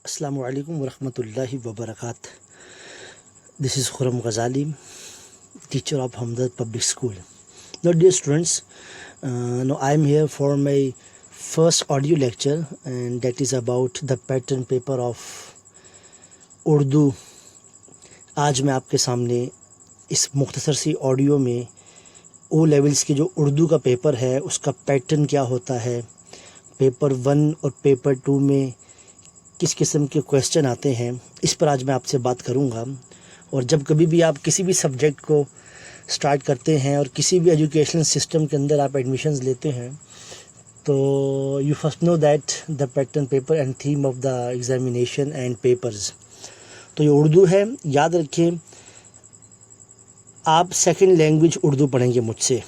Assalamu alaikum warahmatullahi wabarakatuh. This is Khurram Ghazali, teacher of Hamdard Public School. Now, dear students, now I am here for my first audio lecture, and that is about the pattern paper of Urdu. आज मैं आपके सामने इस मुख्तसर सी audio में O levels की जो उर्दू का पेपर है उसका पैटर्न क्या होता है, पेपर 1 और पेपर 2 में किस किस्म के क्वेश्चन आते हैं, इस पर आज मैं आपसे बात करूंगा। और जब कभी भी आप किसी भी सब्जेक्ट को स्टार्ट करते हैं और किसी भी एजुकेशनल सिस्टम के अंदर आप एडमिशन्स लेते हैं तो you first know that the pattern paper and theme of the examination and papers. तो ये उर्दू है, याद रखें आप सेकंड लैंग्वेज उर्दू पढ़ेंगे मुझसे,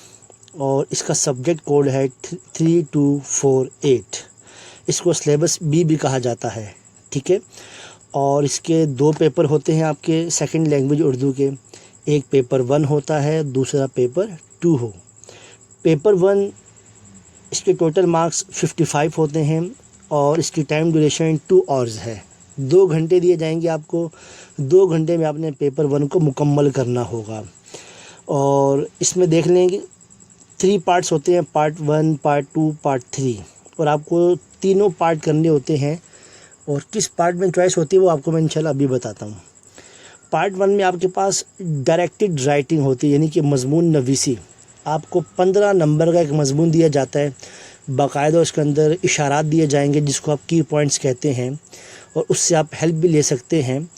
और इसका सब्जेक्ट कोड है 3248। इसको सिलेबस बी भी कहा जाता है, ठीक है। और इसके 2 पेपर होते हैं आपके सेकंड लैंग्वेज उर्दू के, एक पेपर 1 होता है, दूसरा पेपर 2 हो। पेपर 1 इसके टोटल मार्क्स 55 होते हैं और इसकी टाइम ड्यूरेशन 2 आवर्स है। 2 घंटे दिए जाएंगे आपको, 2 घंटे में आपने पेपर 1 को मुकम्मल करना होगा। और इसमें देख लेंगे 3 पार्ट्स होते हैं, पार्ट 1, पार्ट 2, पार्ट 3, और आपको तीनों पार्ट करने होते हैं। और किस पार्ट में चॉइस होती है वो आपको मैं इंशाल्लाह अभी बताता हूँ। पार्ट 1 में आपके पास डायरेक्टेड राइटिंग होती है, यानी कि मजमून नवीसी। आपको 15 नंबर का एक मजमून दिया जाता है, बाकायदा उसके अंदर इशारात दिए जाएंगे जिसको आप की पॉइंट्स कहते हैं, और उससे आप हेल्प भी ले सकते हैं।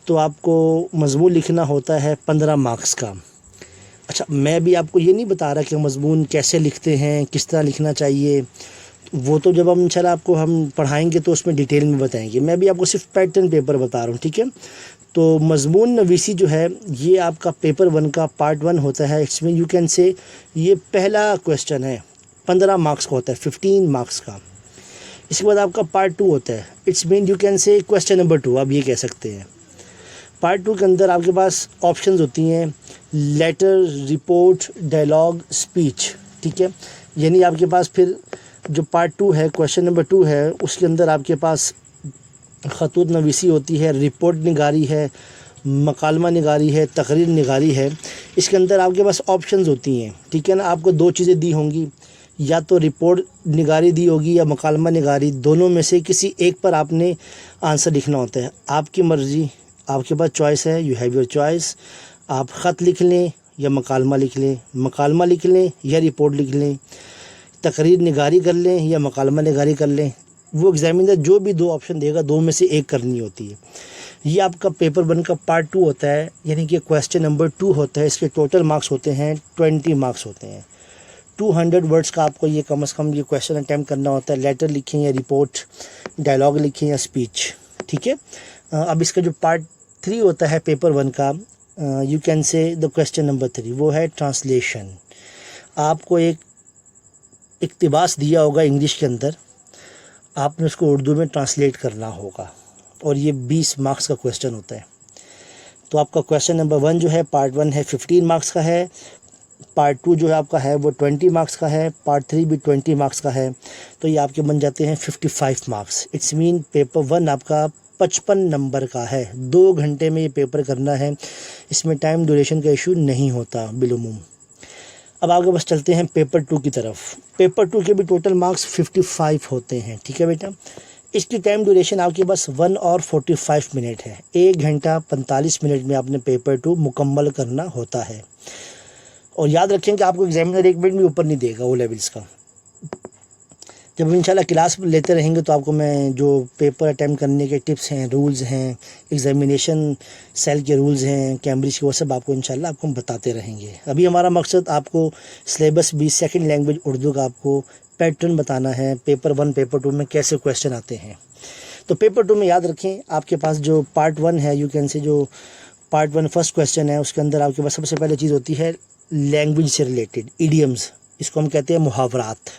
तो आपको मजमून लिखना होता है 15 मार्क्स का। अच्छा, मैं भी आपको ये नहीं बता रहा कि मजमून कैसे लिखते हैं, किस तरह लिखना चाहिए, वो तो जब हम इंशाल्लाह आपको हम पढ़ाएंगे तो उसमें डिटेल में बताएंगे। मैं भी आपको सिर्फ पैटर्न पेपर बता रहा हूँ, ठीक है। तो मजमून नवीसी जो है ये आपका पेपर 1 का पार्ट 1 होता है। इसमें यू कैन से ये पहला क्वेश्चन है, 15 मार्क्स का होता है, 15 मार्क्स का। इसके बाद आपका पार्ट 2 होता है, it's mean you can say question number 2, आप ये कह सकते हैं। पार्ट 2 के अंदर आपके पास ऑप्शंस होती हैं, लेटर, रिपोर्ट, डायलॉग, स्पीच, ठीक है। यानी आपके पास फिर जो पार्ट 2 है, क्वेश्चन नंबर 2 है, उसके अंदर आपके पास खतूत नवीसी होती है, रिपोर्ट निगारी है, मकालमा निगारी है, तकरीर निगारी है। इसके अंदर आपके पास ऑप्शंस होती हैं, ठीक है ना। आपको 2 चीज़ें दी होंगी, या तो रिपोर्ट निगारी दी होगी या मकालमा निगारी, दोनों में से किसी एक पर आपने आंसर लिखना होता है। आपकी मर्ज़ी, आपके पास चॉइस है, यू हैव योर चॉइस। आप ख़त लिख लें या मकालमा लिख लें, मकालमा लिख लें या रिपोर्ट लिख लें, तकरीर निगारी कर लें या मकालमा निगारी कर लें। वो एग्जामिनर जो भी 2 ऑप्शन देगा, 2 में से एक करनी होती है। ये आपका पेपर 1 का पार्ट 2 होता है, यानी कि क्वेश्चन नंबर 2 होता है। इसके टोटल मार्क्स होते हैं 20 मार्क्स होते हैं। 200 वर्ड्स का आपको ये कम से कम ये क्वेश्चन अटैम्प्ट करना होता है। लेटर लिखें या रिपोर्ट, डायलॉग लिखें या स्पीच, ठीक है। अब इसका जो पार्ट 3 होता है पेपर 1 का, you can say the question number 3, वो है ट्रांसलेशन। आपको एक इक्तिबास दिया होगा इंग्लिश के अंदर, आपने उसको उर्दू में ट्रांसलेट करना होगा, और ये 20 मार्क्स का क्वेश्चन होता है। तो आपका क्वेश्चन नंबर 1 जो है पार्ट 1 है 15 मार्क्स का है, पार्ट 2 जो है आपका है वो 20 मार्क्स का है, पार्ट 3 भी 20 मार्क्स का है। तो ये आपके बन जाते हैं 55 मार्क्स। इट्स मीन पेपर 1 आपका 55 नंबर का है। 2 घंटे में ये पेपर करना है, इसमें टाइम ड्यूरेशन का इशू नहीं होता बिलुमूम। अब आगे बस चलते हैं पेपर 2 की तरफ। पेपर 2 के भी टोटल मार्क्स 55 होते हैं, ठीक है बेटा। इसकी टाइम ड्यूरेशन आपके पास 1 और 45 मिनट है। 1 घंटा 45 मिनट में आपने पेपर 2 मुकम्मल करना होता है। और याद रखें कि आपको एग्जामिनर 1 मिनट भी ऊपर नहीं देगा वो लेवल्स का। जब इंशाल्लाह क्लास लेते रहेंगे तो आपको मैं जो पेपर अटैम्प्ट करने के टिप्स हैं, रूल्स हैं, एग्जामिनेशन सेल के रूल्स हैं, कैम्ब्रिज के, वो सब आपको इंशाल्लाह आपको हम बताते रहेंगे। अभी हमारा मकसद आपको सिलेबस भी सेकंड लैंग्वेज उर्दू का आपको पैटर्न बताना है, पेपर 1 पेपर 2 में कैसे क्वेश्चन आते हैं। तो पेपर 2 में याद रखें आपके पास जो पार्ट 1 है, यू कैन से जो पार्ट 1 फर्स्ट क्वेश्चन है, उसके अंदर आपके पास सबसे पहले चीज़ होती है लैंग्वेज से रिलेटेड इडियम्स, इसको हम कहते हैं मुहावरात।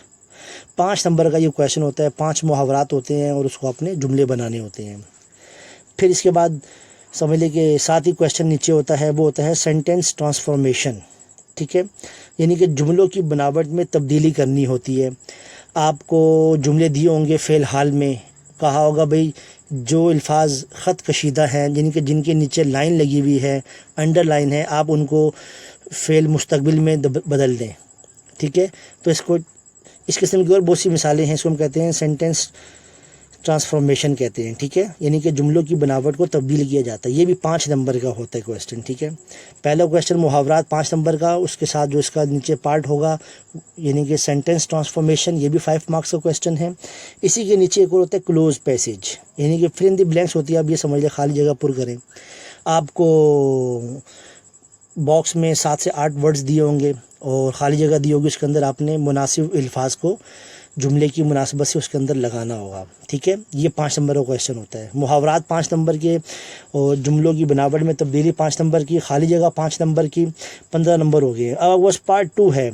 5 नंबर का ये क्वेश्चन होता है, 5 मुहावरात होते हैं और उसको आपने जुमले बनाने होते हैं। फिर इसके बाद समझ लें कि साथ ही क्वेश्चन नीचे होता है, वो होता है सेंटेंस ट्रांसफॉर्मेशन, ठीक है। यानी कि जुमलों की बनावट में तब्दीली करनी होती है। आपको जुमले दिए होंगे फ़ेल हाल में, کہا ہوگا بھئی جو الفاظ خط کشیدہ ہیں جن کے نیچے لائن لگی ہوئی ہے، انڈر لائن ہے، آپ ان کو فعل مستقبل میں بدل دیں، ٹھیک ہے. تو اس قسم کی اور بہت سی مثالیں ہیں. اس کو ہم کہتے ہیں سینٹنس ٹرانسفارمیشن کہتے ہیں، ٹھیک ہے، یعنی کہ جملوں کی بناوٹ کو تبدیل کیا جاتا ہے. یہ بھی 5 نمبر کا ہوتا ہے کویسچن، ٹھیک ہے. پہلا کویسچن محاورات 5 نمبر کا، اس کے ساتھ جو اس کا نیچے پارٹ ہوگا یعنی کہ سینٹنس ٹرانسفارمیشن، یہ بھی 5 مارکس کا کویسچن ہے. اسی کے نیچے ایک اور ہوتا ہے کلوز پیسیج، یعنی کہ فل ان دی بلینکس ہوتی ہے. آپ یہ سمجھ لیں خالی جگہ پر کریں. آپ کو باکس میں 7 سے 8 ورڈز دیے ہوں گے اور خالی جگہ دی ہوگی، اس کے اندر آپ نے مناسب الفاظ کو جملے کی مناسبت سے اس کے اندر لگانا ہوگا، ٹھیک ہے. یہ 5 نمبر کا کویسچن ہوتا ہے. محاورات 5 نمبر کے اور جملوں کی بناوٹ میں تبدیلی 5 نمبر کی، خالی جگہ 5 نمبر کی، 15 نمبر ہو گئے. اب بس پارٹ 2 ہے،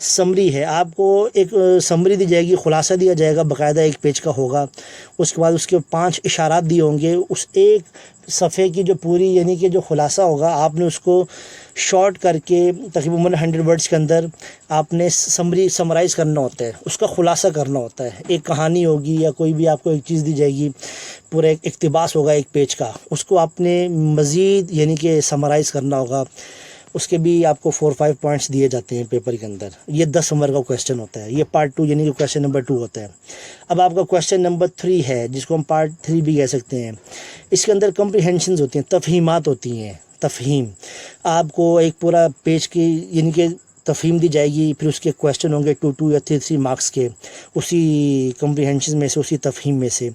سمری ہے. آپ کو ایک سمری دی جائے گی، خلاصہ دیا جائے گا، باقاعدہ 1 پیج کا ہوگا. اس کے بعد اس کے 5 اشارات دیے ہوں گے. اس ایک صفحے کی جو پوری یعنی کہ جو خلاصہ ہوگا، آپ نے اس کو شارٹ کر کے تقریباً 100 ورڈز کے اندر آپ نے سمرائز کرنا ہوتا ہے، اس کا خلاصہ کرنا ہوتا ہے. ایک کہانی ہوگی یا کوئی بھی آپ کو ایک چیز دی جائے گی، پورا ایک اقتباس ہوگا 1 پیج کا، اس کو آپ نے مزید یعنی کہ سمرائز کرنا ہوگا. اس کے بھی آپ کو 4-5 پوائنٹس دیے جاتے ہیں پیپر کے اندر. یہ 10 نمبر کا کویسچن ہوتا ہے. یہ پارٹ 2 یعنی کہ کویسچن نمبر 2 ہوتا ہے. اب آپ کا کویسچن نمبر 3 ہے، جس کو ہم پارٹ 3 بھی کہہ سکتے ہیں. اس کے اندر کمپریہنشنز ہوتی ہیں، تفہیمات ہوتی ہیں. تفہیم آپ کو ایک پورا پیج کی یعنی کہ تفہیم دی جائے گی، پھر اس کے کویسچن ہوں گے 2 یا 3 مارکس کے اسی کمپریہنشن میں سے، اسی تفہیم میں سے.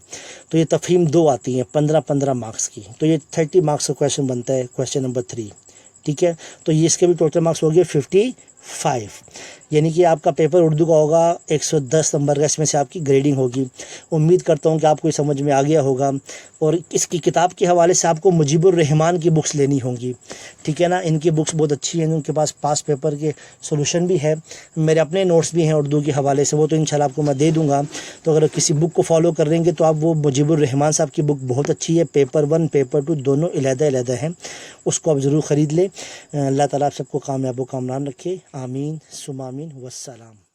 تو یہ تفہیم 2 آتی ہیں 15 مارکس کی. تو یہ 30 مارکس کا کویسچن بنتا ہے کویسچن نمبر 3، ٹھیک ہے. تو یہ اس کے بھی ٹوٹل مارکس ہو گئے 55، یعنی کہ آپ کا پیپر اردو کا ہوگا 110 نمبر کا. اس میں سے آپ کی گریڈنگ ہوگی. امید کرتا ہوں کہ آپ کو یہ سمجھ میں آ گیا ہوگا. اور اس کی کتاب کے حوالے سے آپ کو مجیب الرحمان کی بکس لینی ہوں گی، ٹھیک ہے نا. ان کی بکس بہت اچھی ہیں، ان کے پاس پاس پیپر کے سولوشن بھی ہے. میرے اپنے نوٹس بھی ہیں اردو کے حوالے سے، وہ تو انشاءاللہ آپ کو میں دے دوں گا. تو اگر کسی بک کو فالو کر رہیں گے تو آپ وہ مجیب الرحمان صاحب کی بک بہت اچھی ہے. پیپر 1 پیپر 2 دونوں علیحدہ ہیں، اس کو آپ ضرور خرید لیں. اللہ تعالیٰ آپ سب کو کامیاب و کامران رکھے. آمین ثم آمین. والسلام.